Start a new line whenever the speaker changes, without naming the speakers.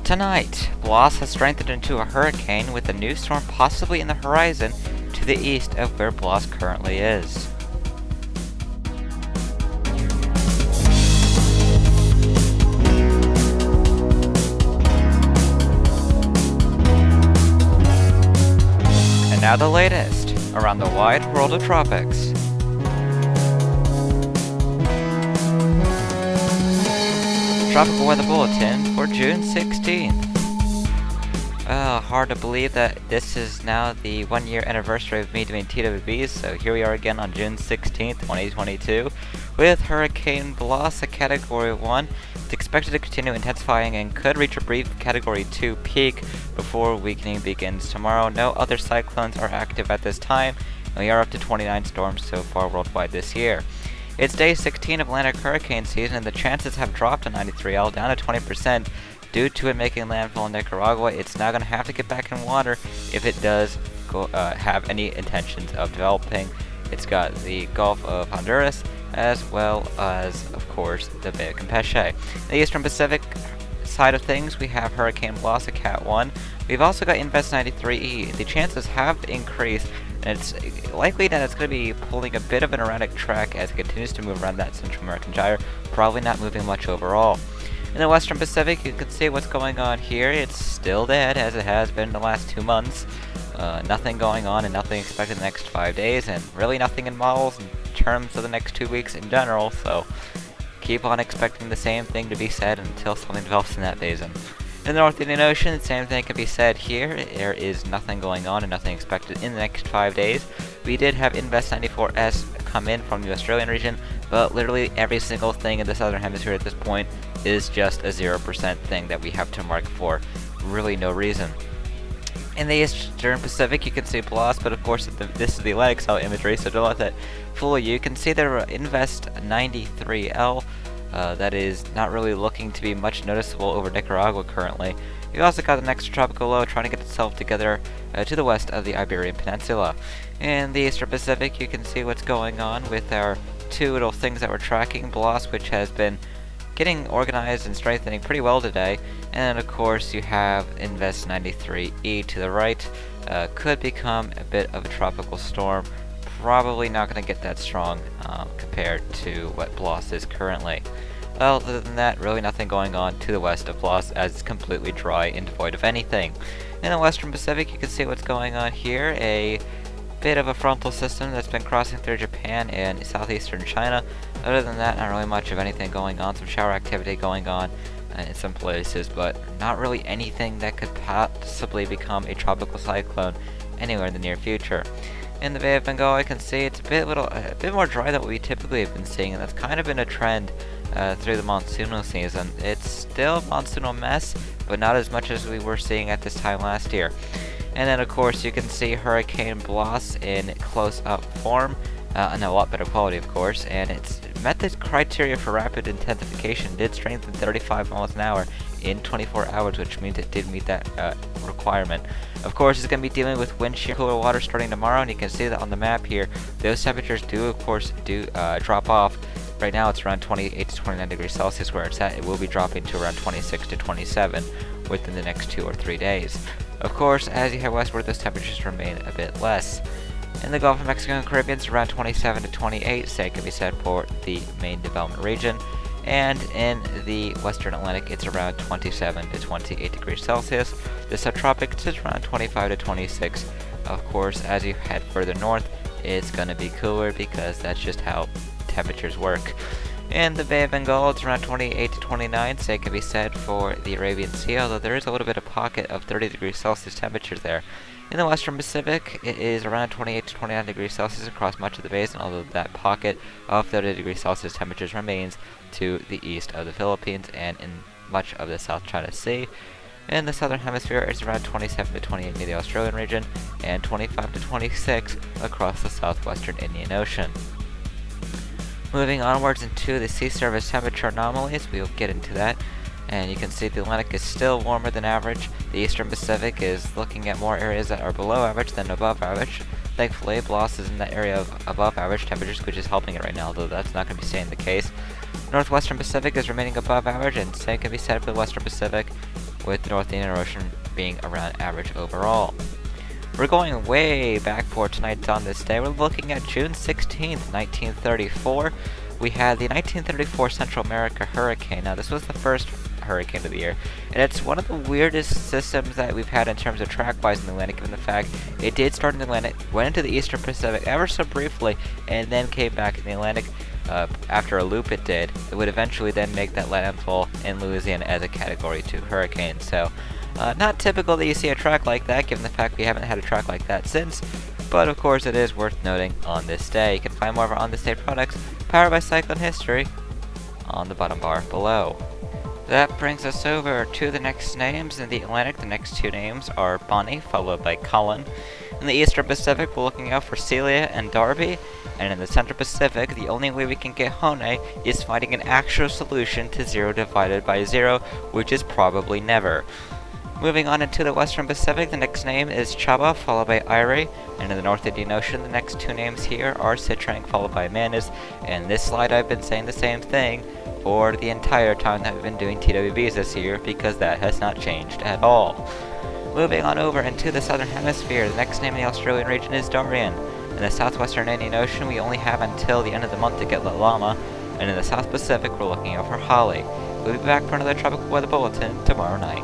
Tonight, Blas has strengthened into a hurricane with a new storm possibly in the horizon to the east of where Blas currently is. And now the latest around the wide world of tropics. Tropical Weather Bulletin for June 16th. Hard to believe that this is now the 1-year anniversary of me doing TWBs, so here we are again on June 16th, 2022, with Hurricane Blas, a Category 1. It's expected to continue intensifying and could reach a brief Category 2 peak before weakening begins tomorrow. No other cyclones are active at this time, and we are up to 29 storms so far worldwide this year. It's day 16 of Atlantic hurricane season, and the chances have dropped to 93L down to 20% due to it making landfall in Nicaragua. It's now going to have to get back in water if it does have any intentions of developing. It's got the Gulf of Honduras as well as, of course, the Bay of Campeche. In the Eastern Pacific side of things, we have Hurricane Blas, a Cat 1. We've also got Invest 93E. The chances have increased, and it's likely that it's going to be pulling a bit of an erratic track as it continues to move around that Central American gyre, probably not moving much overall. In the Western Pacific, you can see what's going on here. It's still dead, as it has been the last 2 months. Nothing going on and nothing expected in the next 5 days, and really nothing in models in terms of the next 2 weeks in general, so keep on expecting the same thing to be said until something develops in that basin. In the North Indian Ocean, the same thing can be said here. There is nothing going on and nothing expected in the next 5 days. We did have Invest 94S come in from the Australian region, but literally every single thing in the Southern Hemisphere at this point is just a 0% thing that we have to mark for really no reason. In the Eastern Pacific, you can see Blas, but of course this is the Atlantic style imagery, so don't let that fool you. You can see there Invest 93L. That is not really looking to be much noticeable over Nicaragua currently. We've also got an extratropical low trying to get itself together to the west of the Iberian Peninsula. In the Eastern Pacific, you can see what's going on with our two little things that we're tracking. Blas, which has been getting organized and strengthening pretty well today, and then of course you have Invest 93E to the right. Could become a bit of a tropical storm. Probably not going to get that strong compared to what Blas is currently. Well, other than that, really nothing going on to the west of Blas, as it's completely dry and devoid of anything. In the Western Pacific, you can see what's going on here. A bit of a frontal system that's been crossing through Japan and southeastern China. Other than that, not really much of anything going on. Some shower activity going on in some places, but not really anything that could possibly become a tropical cyclone anywhere in the near future. In the Bay of Bengal, I can see it's a bit more dry than what we typically have been seeing, and that's kind of been a trend through the monsoonal season. It's still a monsoonal mess, but not as much as we were seeing at this time last year. And then, of course, you can see Hurricane Blas in close-up form, and a lot better quality, of course, and it's met the criteria for rapid intensification. Did strengthen 35 miles an hour in 24 hours, which means it did meet that requirement. Of course, it's going to be dealing with wind shear, cooler water starting tomorrow, and you can see that on the map here. Those temperatures do drop off. Right now it's around 28 to 29 degrees Celsius where it's at. It will be dropping to around 26 to 27 within the next 2 or 3 days. Of course, as you head westward, those temperatures remain a bit less. In the Gulf of Mexico and Caribbean, it's around 27 to 28, same can be said for the main development region. And in the Western Atlantic, it's around 27 to 28 degrees Celsius. The subtropics is around 25 to 26. Of course, as you head further north, it's going to be cooler because that's just how temperatures work. In the Bay of Bengal, it's around 28 to 29, same can be said for the Arabian Sea, although there is a little bit of pocket of 30 degrees Celsius temperatures there. In the Western Pacific, it is around 28 to 29 degrees Celsius across much of the basin, although that pocket of 30 degrees Celsius temperatures remains to the east of the Philippines and in much of the South China Sea. In the Southern Hemisphere, it's around 27 to 28 near the Australian region and 25 to 26 across the southwestern Indian Ocean. Moving onwards into the sea surface temperature anomalies, we'll get into that. And you can see the Atlantic is still warmer than average. The Eastern Pacific is looking at more areas that are below average than above average. Thankfully, Blas is in that area of above average temperatures, which is helping it right now, though that's not going to be staying the case. Northwestern Pacific is remaining above average, and same can be said for the Western Pacific. with the North Indian Ocean being around average overall. We're going way back for tonight on this day. We're looking at June 16th, 1934. We had the 1934 Central America hurricane. Now, this was the first hurricane of the year, and it's one of the weirdest systems that we've had in terms of track-wise in the Atlantic, given the fact it did start in the Atlantic, went into the Eastern Pacific ever so briefly, and then came back in the Atlantic after a loop it did. It would eventually then make that landfall in Louisiana as a Category 2 hurricane. So, not typical that you see a track like that, given the fact we haven't had a track like that since, but of course it is worth noting on this day. You can find more of our On This Day products, powered by Cyclone History, on the bottom bar below. That brings us over to the next names. In the Atlantic, the next two names are Bonnie, followed by Cullen. In the Eastern Pacific, we're looking out for Celia and Darby. And in the Central Pacific, the only way we can get Hone is finding an actual solution to 0 divided by 0, which is probably never. Moving on into the Western Pacific, the next name is Chaba, followed by Irie. And in the North Indian Ocean, the next two names here are Citrang, followed by Manus. And this slide, I've been saying the same thing for the entire time that we've been doing TWBs this year, because that has not changed at all. Moving on over into the Southern Hemisphere, the next name in the Australian region is Dorian. In the Southwestern Indian Ocean, we only have until the end of the month to get Lalama. And in the South Pacific, we're looking out for Holly. We'll be back for another tropical weather bulletin tomorrow night.